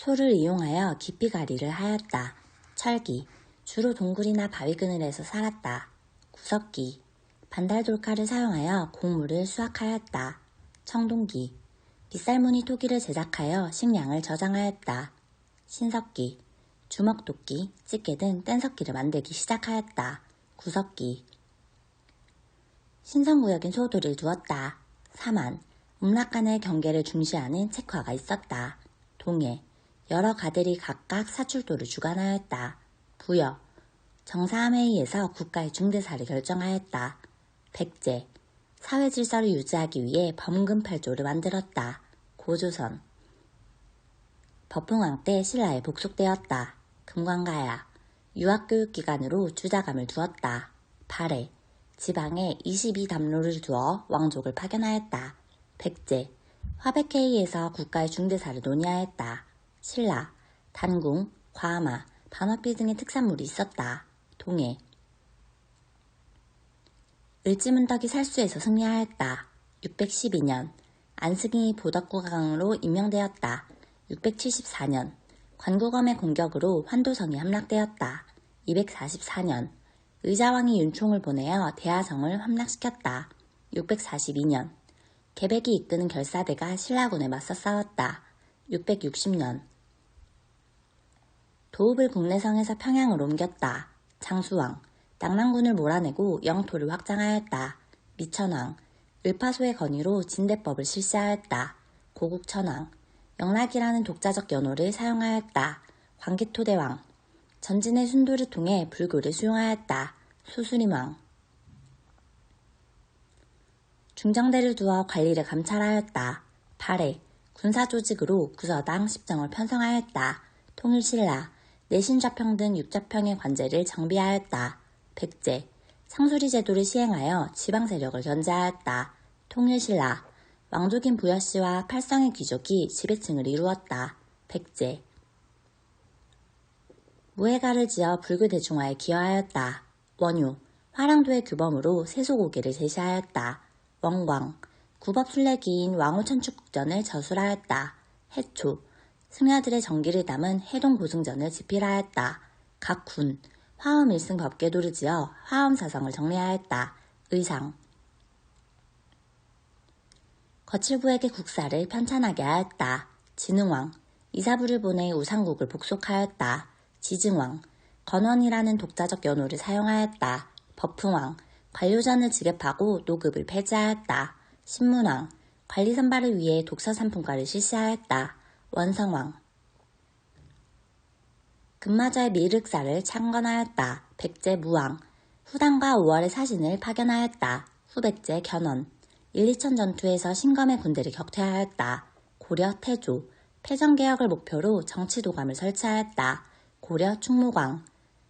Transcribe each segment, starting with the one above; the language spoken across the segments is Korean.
소를 이용하여 깊이가리를 하였다. 철기, 주로 동굴이나 바위 그늘에서 살았다. 구석기, 반달돌칼을 사용하여 곡물을 수확하였다. 청동기, 빗살무늬 토기를 제작하여 식량을 저장하였다. 신석기, 주먹도끼, 집게 등 뗀석기를 만들기 시작하였다. 구석기, 신성구역인 소도를 두었다. 사만, 음락 간의 경계를 중시하는 책화가 있었다. 동해, 여러 가들이 각각 사출도를 주관하였다. 부여, 정사함회의에서 국가의 중대사를 결정하였다. 백제, 사회 질서를 유지하기 위해 범금 8조를 만들었다. 고조선, 법흥왕 때 신라에 복속되었다. 금관가야, 유학교육기관으로 주자감을 두었다. 발해, 지방에 22담로를 두어 왕족을 파견하였다. 백제, 화백회의에서 국가의 중대사를 논의하였다. 신라, 단궁, 과마, 반어필 등의 특산물이 있었다. 동해, 을지문덕이 살수에서 승리하였다. 612년, 안승이 보덕구강으로 임명되었다. 674년, 관구검의 공격으로 환도성이 함락되었다. 244년, 의자왕이 윤총을 보내어 대하성을 함락시켰다. 642년, 개백이 이끄는 결사대가 신라군에 맞서 싸웠다. 660년, 도읍을 국내성에서 평양으로 옮겼다. 장수왕, 낙랑군을 몰아내고 영토를 확장하였다. 미천왕, 을파소의 건의로 진대법을 실시하였다. 고국천왕, 영락이라는 독자적 연호를 사용하였다. 광기토대왕, 전진의 순도를 통해 불교를 수용하였다. 수수림왕, 중정대를 두어 관리를 감찰하였다. 발해, 군사조직으로 구서당 10정을 편성하였다. 통일신라, 내신좌평 등 6좌평의 관제를 정비하였다. 백제, 상수리 제도를 시행하여 지방세력을 견제하였다. 통일신라, 왕족인 부여씨와 8성의 귀족이 지배층을 이루었다. 백제, 무해가를 지어 불교 대중화에 기여하였다. 원유, 화랑도의 규범으로 세소고기를 제시하였다. 원광, 구법 순례기인 왕후천축국전을 저술하였다. 해초, 승려들의 정기를 담은 해동고승전을 집필하였다. 각군, 화엄 일승 법궤도를 지어 화엄사성을 정리하였다. 의상, 거칠부에게 국사를 편찬하게 하였다. 진흥왕, 이사부를 보내 우상국을 복속하였다. 지증왕, 건원이라는 독자적 연호를 사용하였다. 법흥왕, 관료전을 지급하고 노급을 폐지하였다. 신문왕, 관리 선발을 위해 독서산품과를 실시하였다. 원성왕, 금마저의 밀륵사를 창건하였다. 백제 무왕, 후당과 5월의 사신을 파견하였다. 후백제 견원, 1, 2천 전투에서 신검의 군대를 격퇴하였다. 고려 태조, 패전개혁을 목표로 정치도감을 설치하였다. 고려 충무광,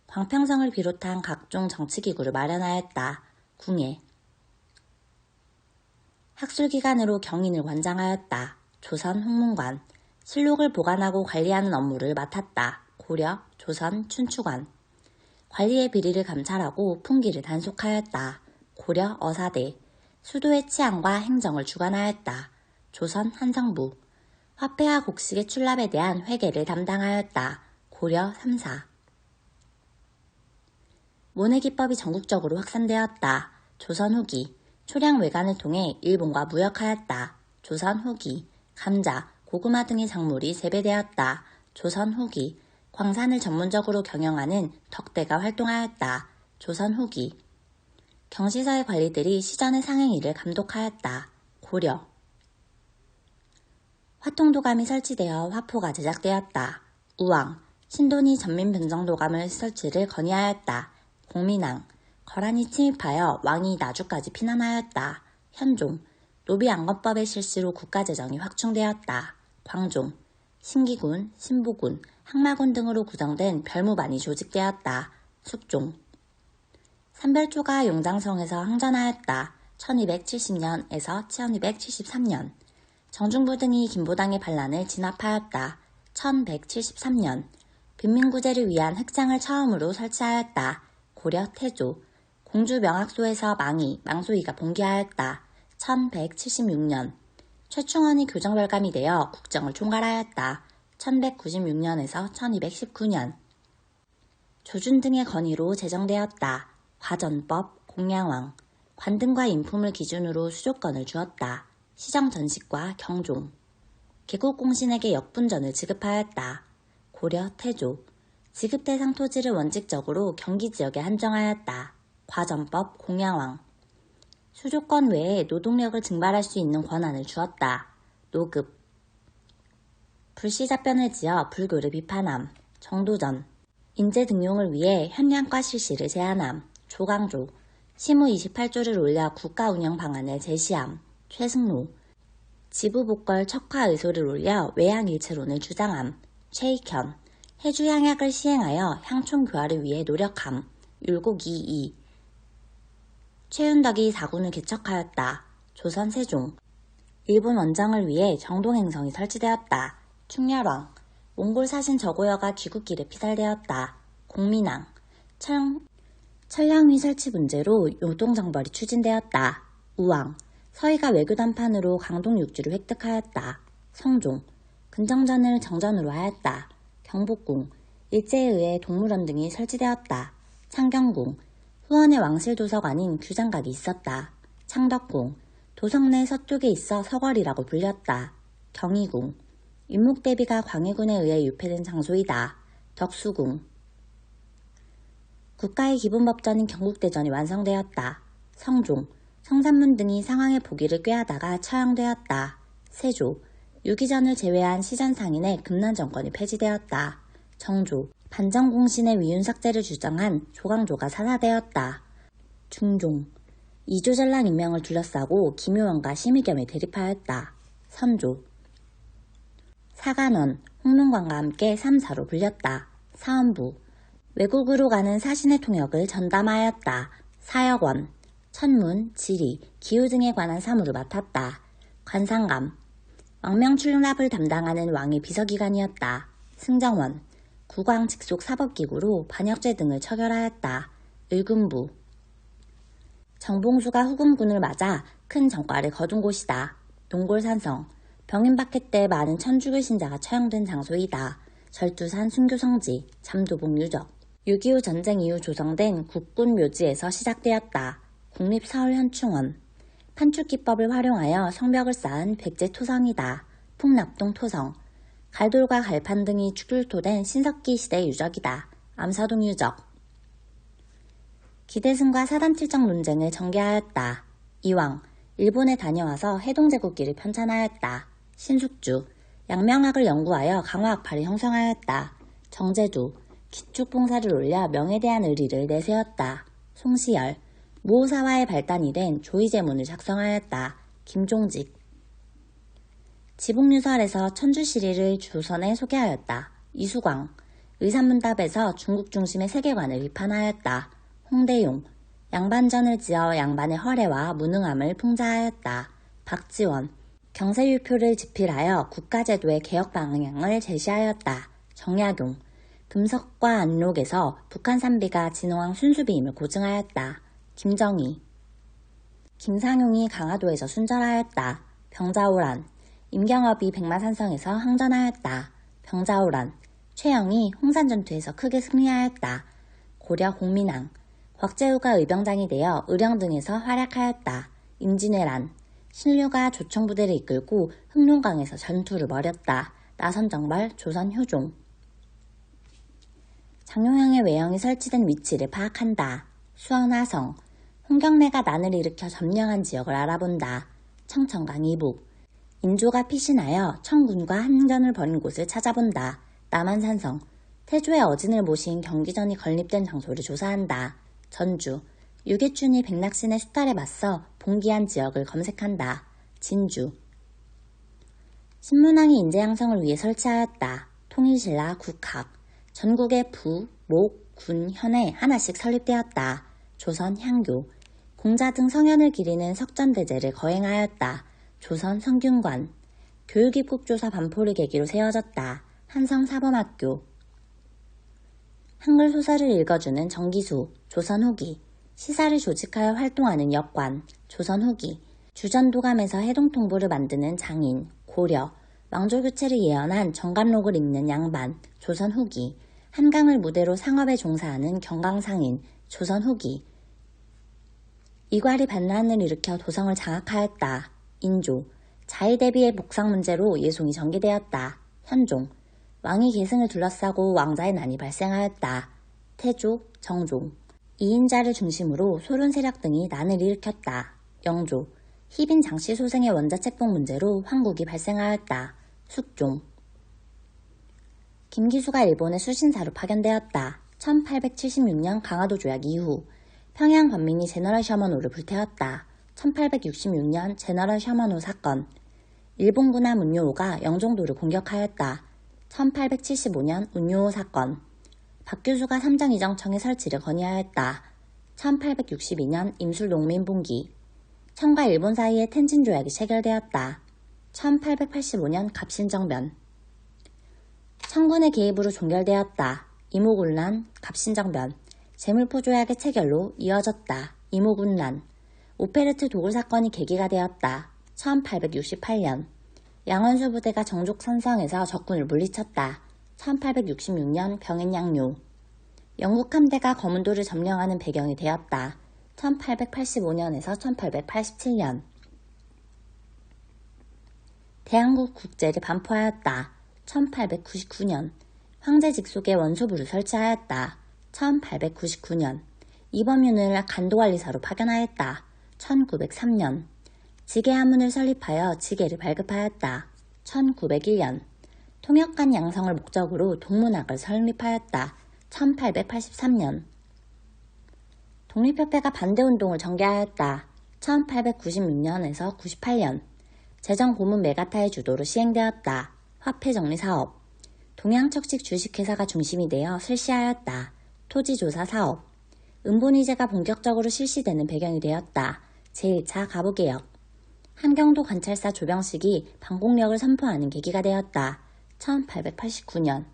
광평성을 비롯한 각종 정치기구를 마련하였다. 궁예, 학술기관으로 경인을 관장하였다. 조선 홍문관, 실록을 보관하고 관리하는 업무를 맡았다. 고려, 조선, 춘추관, 관리의 비리를 감찰하고 풍기를 단속하였다. 고려 어사대, 수도의 치안과 행정을 주관하였다. 조선 한성부, 화폐와 곡식의 출납에 대한 회계를 담당하였다. 고려 삼사, 모내기법이 전국적으로 확산되었다. 조선 후기, 초량 외관을 통해 일본과 무역하였다. 조선 후기, 감자, 고구마 등의 작물이 재배되었다. 조선 후기, 광산을 전문적으로 경영하는 덕대가 활동하였다. 조선 후기, 경시서의 관리들이 시전의 상행위를 감독하였다. 고려, 화통도감이 설치되어 화포가 제작되었다. 우왕, 신돈이 전민변정도감을 설치를 건의하였다. 공민왕, 거란이 침입하여 왕이 나주까지 피난하였다. 현종, 노비안건법의 실시로 국가재정이 확충되었다. 광종, 신기군, 신부군, 항마군 등으로 구성된 별무반이 조직되었다. 숙종, 삼별초가 용장성에서 항전하였다. 1270년에서 1273년, 정중부 등이 김보당의 반란을 진압하였다. 1173년, 빈민구제를 위한 흑장을 처음으로 설치하였다. 고려 태조, 공주 명학소에서 망소이가 봉기하였다. 1176년, 최충원이 교정별감이 되어 국정을 총괄하였다. 1196년에서 1219년. 조준 등의 건의로 제정되었다. 과전법, 공량왕, 관등과 인품을 기준으로 수조권을 주었다. 시정 전식과 경종. 개국공신에게 역분전을 지급하였다. 고려, 태조. 지급 대상 토지를 원칙적으로 경기 지역에 한정하였다. 과전법, 공량왕. 수조권 외에 노동력을 증발할 수 있는 권한을 주었다. 노급. 불시잡변을 지어 불교를 비판함. 정도전. 인재 등용을 위해 현량과 실시를 제한함. 조광조. 시무 28조를 올려 국가 운영 방안을 제시함. 최승로. 지부복걸 척화의소를 올려 외양일체론을 주장함. 최익현. 해주 향약을 시행하여 향촌 교화를 위해 노력함. 율곡이 2. 최윤덕이 사군을 개척하였다. 조선 세종. 일본 원정을 위해 정동행성이 설치되었다. 충렬왕. 몽골 사신 저고여가 귀국길에 피살되었다. 공민왕. 천량위 설치 문제로 요동정벌이 추진되었다. 우왕. 서희가 외교단판으로 강동 육지를 획득하였다. 성종. 근정전을 정전으로 하였다. 경복궁. 일제에 의해 동물원 등이 설치되었다. 창경궁. 후원의 왕실도서관인 규장각이 있었다. 창덕궁. 도성 내 서쪽에 있어 서궐이라고 불렸다. 경희궁. 윤목대비가 광해군에 의해 유폐된 장소이다. 덕수궁. 국가의 기본법전인 경국대전이 완성되었다. 성종. 성산문 등이 상황의 보기를 꾀하다가 처형되었다. 세조. 유기전을 제외한 시전상인의 금난정권이 폐지되었다. 정조. 반정공신의 위윤삭제를 주장한 조광조가 사사되었다. 중종. 이조전랑 임명을 둘러싸고 김효원과 심의겸에 대립하였다. 선조. 사간원, 홍문관과 함께 3사로 불렸다. 사헌부. 외국으로 가는 사신의 통역을 전담하였다. 사역원. 천문, 지리, 기후 등에 관한 사무를 맡았다. 관상감. 왕명출납을 담당하는 왕의 비서기관이었다. 승정원. 국왕 직속 사법기구로 반역죄 등을 처결하였다. 의금부. 정봉수가 후금군을 맞아 큰 전과를 거둔 곳이다. 농골산성. 병인박해 때 많은 천주교 신자가 처형된 장소이다. 절두산 순교성지, 잠도봉 유적. 6.25 전쟁 이후 조성된 국군 묘지에서 시작되었다. 국립서울현충원. 판축기법을 활용하여 성벽을 쌓은 백제 토성이다. 풍납동 토성. 갈돌과 갈판 등이 출토된 신석기 시대 유적이다. 암사동 유적. 기대승과 사단칠정 논쟁을 전개하였다. 이왕. 일본에 다녀와서 해동제국기를 편찬하였다. 신숙주. 양명학을 연구하여 강화학파를 형성하였다. 정제두. 기축봉사를 올려 명에 대한 의리를 내세웠다. 송시열. 모호사화의 발단이 된 조의제문을 작성하였다. 김종직. 지북유설에서 천주시리를 조선에 소개하였다. 이수광. 의산문답에서 중국 중심의 세계관을 비판하였다. 홍대용. 양반전을 지어 양반의 허례와 무능함을 풍자하였다. 박지원. 경세유표를 집필하여 국가제도의 개혁 방향을 제시하였다. 정약용. 금석과 안록에서 북한 산비가 진호왕 순수비임을 고증하였다. 김정희. 김상용이 강화도에서 순절하였다. 병자호란. 임경업이 백마산성에서 항전하였다. 병자호란. 최영이 홍산전투에서 크게 승리하였다. 고려 공민왕. 곽재우가 의병장이 되어 의령 등에서 활약하였다. 임진왜란. 신류가 조청부대를 이끌고 흑룡강에서 전투를 벌였다. 나선정벌 조선효종. 장용형의 외형이 설치된 위치를 파악한다. 수원화성. 홍경래가 난을 일으켜 점령한 지역을 알아본다. 청천강 이북. 인조가 피신하여 청군과 항전을 벌인 곳을 찾아본다. 남한산성. 태조의 어진을 모신 경기전이 건립된 장소를 조사한다. 전주. 유계춘이 백낙신의 수탈에 맞서 봉기한 지역을 검색한다. 진주. 신문왕이 인재양성을 위해 설치하였다. 통일신라 국학. 전국의 부, 목, 군, 현에 하나씩 설립되었다. 조선 향교. 공자 등 성현을 기리는 석전대제를 거행하였다. 조선 성균관. 교육입국조사 반포를 계기로 세워졌다. 한성사범학교. 한글 소설을 읽어주는 정기수. 조선 후기. 시사를 조직하여 활동하는 역관. 조선 후기. 주전도감에서 해동통보를 만드는 장인. 고려. 왕조 교체를 예언한 정관록을 읽는 양반, 조선 후기. 한강을 무대로 상업에 종사하는 경강상인, 조선 후기. 이괄이 반란을 일으켜 도성을 장악하였다. 인조. 자의 대비의 복상 문제로 예송이 전개되었다. 현종. 왕이 계승을 둘러싸고 왕자의 난이 발생하였다. 태조, 정종. 이인자를 중심으로 소련 세력 등이 난을 일으켰다. 영조. 희빈 장씨 소생의 원자 책봉 문제로 황국이 발생하였다. 숙종. 김기수가 일본의 수신사로 파견되었다. 1876년 강화도 조약 이후 평양 관민이 제너럴 셔먼호를 불태웠다. 1866년 제너럴 셔먼호 사건. 일본 군함 운요호가 영종도를 공격하였다. 1875년 운요호 사건. 박규수가 삼정이정청의 설치를 건의하였다. 1862년 임술농민분기. 청과 일본 사이의 텐진조약이 체결되었다. 1885년 갑신정변. 청군의 개입으로 종결되었다. 이모군란, 갑신정변. 재물포조약의 체결로 이어졌다. 이모군란. 오페르트 도굴 사건이 계기가 되었다. 1868년. 양원수 부대가 정족 선성에서 적군을 물리쳤다. 1866년 병인양요. 영국 함대가 거문도를 점령하는 배경이 되었다. 1885년에서 1887년. 대한국 국제를 반포하였다. 1899년. 황제 직속의 원소부를 설치하였다. 1899년. 이범윤을 간도관리사로 파견하였다. 1903년. 지계하문을 설립하여 지계를 발급하였다. 1901년. 통역관 양성을 목적으로 동문학을 설립하였다. 1883년. 독립협회가 반대운동을 전개하였다. 1896년에서 98년. 재정고문 메가타의 주도로 시행되었다. 화폐정리사업. 동양척식 주식회사가 중심이 되어 실시하였다. 토지조사 사업. 은본위제가 본격적으로 실시되는 배경이 되었다. 제1차 가부개혁. 한경도 관찰사 조병식이 반공력을 선포하는 계기가 되었다. 1889년.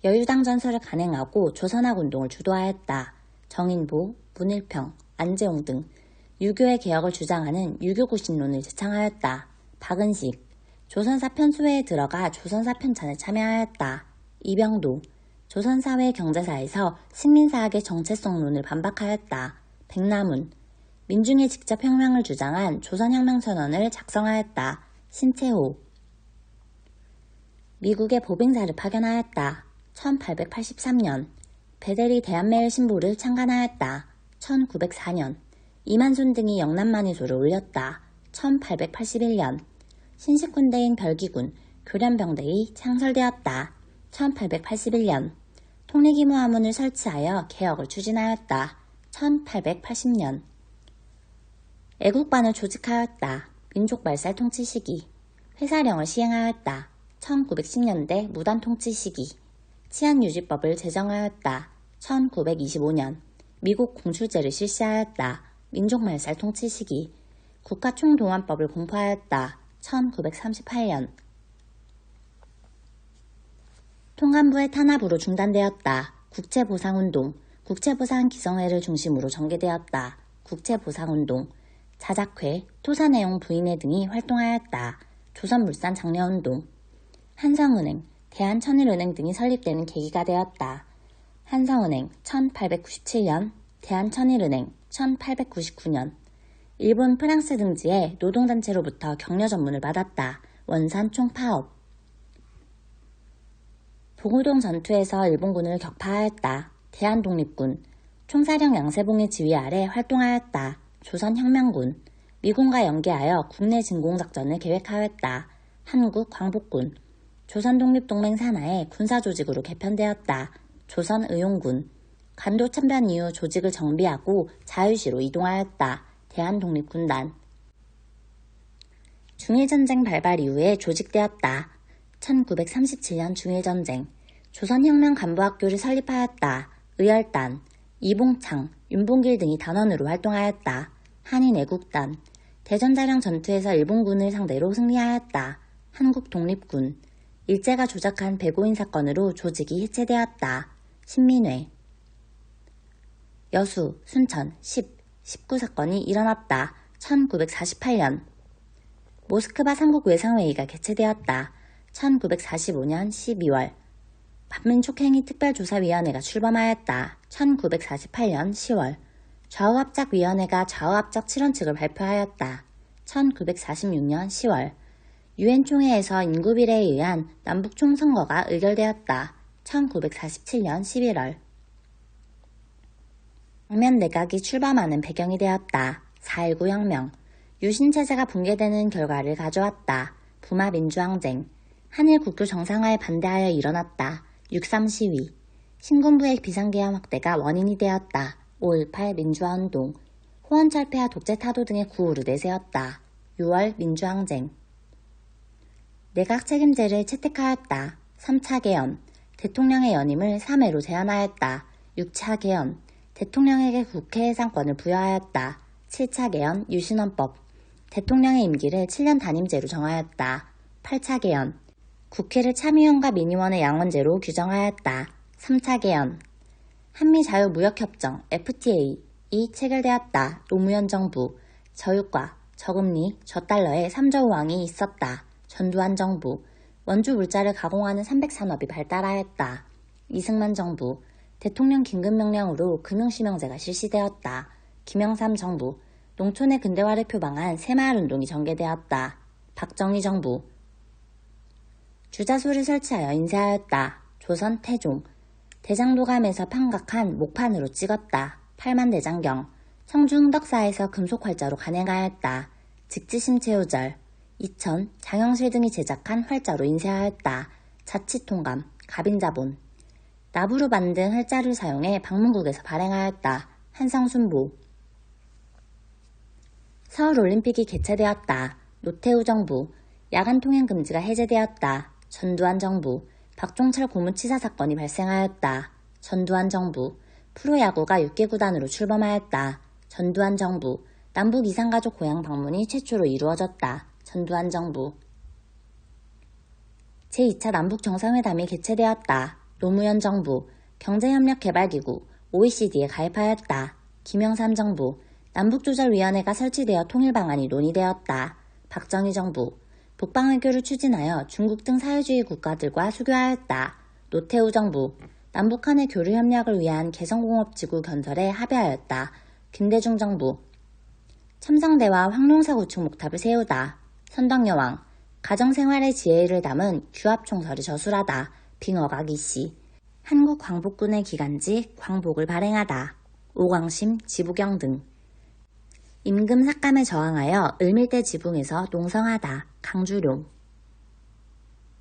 여유당 전설을 간행하고 조선학 운동을 주도하였다. 정인보, 문일평, 안재홍 등 유교의 개혁을 주장하는 유교구신론을 제창하였다. 박은식. 조선사 편수회에 들어가 조선사 편찬에 참여하였다. 이병도. 조선사회 경제사에서 식민사학의 정체성론을 반박하였다. 백남훈. 민중의 직접 혁명을 주장한 조선혁명선언을 작성하였다. 신채호. 미국의 보빙사를 파견하였다. 1883년. 베델이 대한매일 신보를 창간하였다. 1904년. 이만순 등이 영남만이소를 올렸다. 1881년. 신식군대인 별기군, 교련병대이 창설되었다. 1881년. 통리기무하문을 설치하여 개혁을 추진하였다. 1880년. 애국반을 조직하였다. 민족말살 통치 시기. 회사령을 시행하였다. 1910년대 무단 통치 시기. 치안유지법을 제정하였다. 1925년. 미국 공출제를 실시하였다. 민족말살 통치 시기. 국가총동원법을 공포하였다. 1938년. 통감부의 탄압으로 중단되었다. 국채보상운동. 국채보상기성회를 중심으로 전개되었다. 국채보상운동. 자작회, 토사내용 부인회 등이 활동하였다. 조선물산 장려운동. 한성은행, 대한천일은행 등이 설립되는 계기가 되었다. 한성은행 1897년, 대한천일은행 1899년. 일본 프랑스 등지에 노동단체로부터 격려 전문을 받았다. 원산 총파업. 봉우동 전투에서 일본군을 격파하였다. 대한독립군. 총사령 양세봉의 지휘 아래 활동하였다. 조선혁명군. 미군과 연계하여 국내 진공작전을 계획하였다. 한국광복군. 조선독립동맹 산하의 군사조직으로 개편되었다. 조선의용군. 간도참변 이후 조직을 정비하고 자유시로 이동하였다. 대한독립군단. 중일전쟁 발발 이후에 조직되었다. 1937년 중일전쟁. 조선혁명 간부학교를 설립하였다. 의열단. 이봉창, 윤봉길 등이 단원으로 활동하였다. 한인애국단. 대전자령 전투에서 일본군을 상대로 승리하였다. 한국독립군. 일제가 조작한 배고인 사건으로 조직이 해체되었다. 신민회. 여수, 순천, 19 사건이 일어났다. 1948년. 모스크바 3국 외상회의가 개최되었다. 1945년 12월 반민족행위 특별조사위원회가 출범하였다. 1948년 10월 좌우합작위원회가 좌우합작 7원칙을 발표하였다. 1946년 10월 유엔 총회에서 인구 비례에 의한 남북 총선거가 의결되었다. 1947년 11월 박면 내각이 출범하는 배경이 되었다. 4.19 혁명 유신체제가 붕괴되는 결과를 가져왔다. 부마 민주항쟁 한일 국교 정상화에 반대하여 일어났다. 6.3 시위 신군부의 비상계엄 확대가 원인이 되었다. 5.18 민주화운동 호원철폐와 독재타도 등의 구호를 내세웠다. 6월 민주항쟁 내각 책임제를 채택하였다. 3차 개헌 대통령의 연임을 3회로 제한하였다. 6차 개헌 대통령에게 국회 해상권을 부여하였다. 7차 개헌 유신헌법 대통령의 임기를 7년 단임제로 정하였다. 8차 개헌 국회를 참의원과 민의원의 양원제로 규정하였다. 3차 개헌 한미자유무역협정 FTA이 체결되었다. 노무현 정부 저유가, 저금리, 저달러의 3조 호황이 있었다. 전두환 정부 원주 물자를 가공하는 300산업이 발달하였다. 이승만 정부 대통령 긴급명령으로 금융실명제가 실시되었다. 김영삼 정부 농촌의 근대화를 표방한 새마을운동이 전개되었다. 박정희 정부 주자소를 설치하여 인쇄하였다. 조선 태종 대장도감에서 판각한 목판으로 찍었다. 팔만대장경 청주 흥덕사에서 금속활자로 간행하였다. 직지심체호절 2000 장영실 등이 제작한 활자로 인쇄하였다. 자치통감 갑인자본 나부로 만든 활자를 사용해 방문국에서 발행하였다. 한성순보 서울올림픽이 개최되었다. 노태우 정부 야간 통행 금지가 해제되었다. 전두환 정부 박종철 고문치사 사건이 발생하였다. 전두환 정부 프로야구가 6개 구단으로 출범하였다. 전두환 정부 남북 이산가족 고향 방문이 최초로 이루어졌다. 전두환 정부 제2차 남북정상회담이 개최되었다. 노무현 정부 경제협력개발기구 OECD에 가입하였다. 김영삼 정부 남북조절위원회가 설치되어 통일방안이 논의되었다. 박정희 정부 북방외교를 추진하여 중국 등 사회주의 국가들과 수교하였다. 노태우 정부 남북 간의 교류 협력을 위한 개성공업지구 건설에 합의하였다. 김대중 정부 첨성대와 황룡사 구축 목탑을 세우다. 선덕여왕 가정생활의 지혜를 담은 규합총서를 저술하다. 빙어각 이씨 한국광복군의 기간지 광복을 발행하다. 오광심, 지부경 등 임금 삭감에 저항하여 을밀대 지붕에서 농성하다. 강주룡